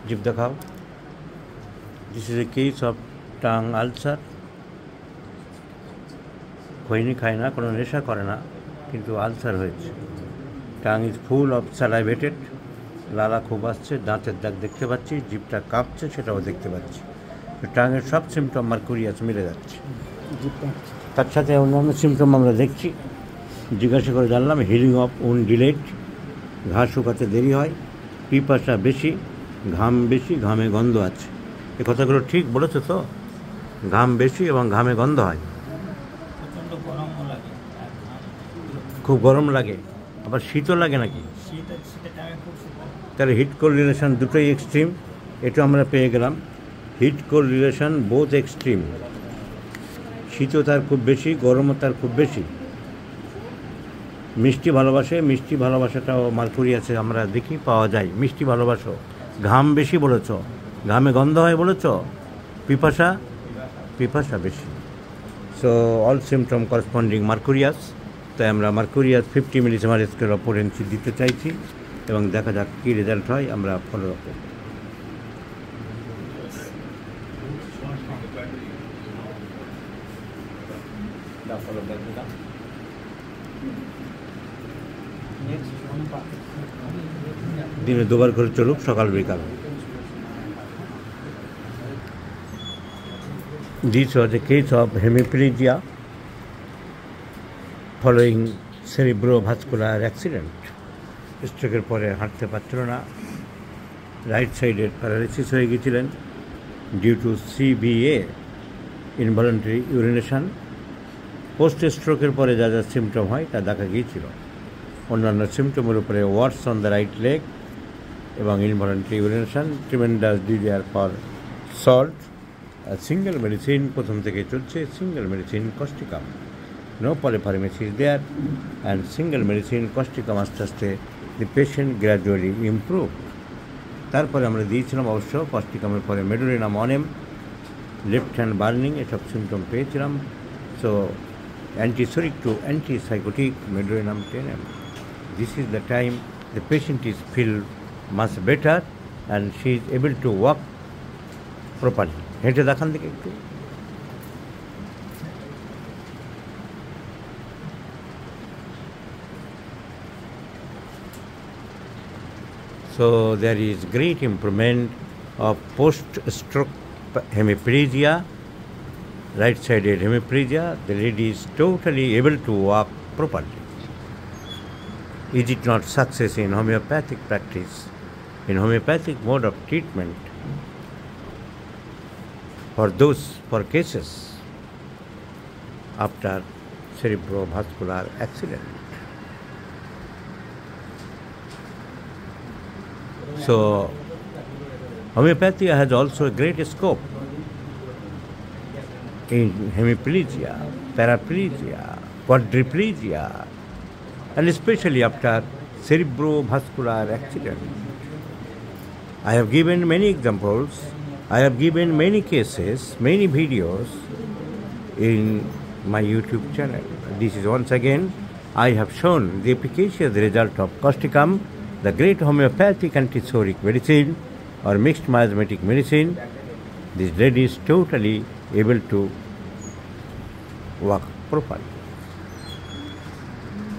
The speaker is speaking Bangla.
জিভ দেখাও। This is a case of tongue ulcer. খৈনি খায় না, কোনো নেশা করে না, কিন্তু আলসার হয়েছে। Tongue is full of salivated, লালা খুব আসছে, দাঁতের দাগ দেখতে পাচ্ছি, জিভটা কাঁপছে, সেটাও দেখতে পাচ্ছি। টাঙের সব সিমটম মার্কুরিয়াস মিলে যাচ্ছে। তার সাথে অন্যান্য সিমটম আমরা দেখছি। জিজ্ঞাসা করে জানলাম হিলিং অফ উন ডিলেড, ঘা শুকাতে দেরি হয়, পিপাসা বেশি, ঘাম বেশি, ঘামে গন্ধ আছে। এ কথাগুলো ঠিক বলেছো তো? ঘাম বেশি এবং ঘামে গন্ধ হয়, খুব গরম লাগে, আবার শীতও লাগে নাকি? তাহলে হিট কোল্ড রিলেশন দুটোই এক্সট্রিম, এটা আমরা পেয়ে গেলাম। Heat cold relation both extreme, শীতও তার খুব বেশি, গরমও তার খুব বেশি। মিষ্টি ভালোবাসে, মিষ্টি ভালোবাসাটাও মার্কুরিয়াসে আমরা দেখি পাওয়া যায়। মিষ্টি ভালোবাসো, ঘাম বেশি বলেছ, ঘামে গন্ধ হয় বলেছ, পিপাসা, পিপাসা বেশি। So all symptom corresponding Mercurius. তাই আমরা মার্কুরিয়াস 50 মিলিসিমার স্কেল অফ পোটেন্সি দিতে চাইছি এবং দেখা যাক কী রেজাল্ট হয়, আমরা ফলো আপ করব। দিনে দুবার করে চলুক, সকাল বিকাল। This was a case of hemiplegia following cerebrovascular accident. স্ট্রোকের পরে হাঁটতে পারছিল না, রাইট সাইডের প্যারালাইসিস হয়ে গিয়েছিলেন due to CVA, involuntary urination. Post স্ট্রোকের পরে যা যা সিমটম হয় তা দেখা গিয়েছিল। অন্যান্য সিমটমের উপরে worse on the right leg এবং involuntary urination, tremendous desire for salt. Single medicine প্রথম থেকে চলছে, single medicine causticum, no polypharmacy is there, and single medicine causticum আস্তে আস্তে দি পেশেন্ট গ্র্যাজুয়ালি ইমপ্রুভ। তারপরে আমরা দিয়েছিলাম অবশ্য কস্টিকামের পরে মেডোরিনাম অনেম, লেফট হ্যান্ড বার্নিং, এসব সিমটম পেয়েছিলাম। So antipsoric to antipsychotic medorrhinum 10 mg. This is the time the patient is feel much better and she is able to walk properly. হেঁটে দেখান দিকে একটু। So there is great improvement of post-stroke hemiplegia, right-sided hemiplegia. The lady is totally able to walk properly. Is it not success in homeopathic practice, in homeopathic mode of treatment for cases after cerebrovascular accident? So homeopathy has also a great scope in hemiplegia, paraplegia, quadriplegia, and especially after cerebrovascular accident. I have given many examples, I have given many cases, many videos in my YouTube channel. This is once again, I have shown the efficacious result of Costicam, the great homeopathic antisoric medicine or mixed miasmatic medicine. This lady is totally able to walk properly.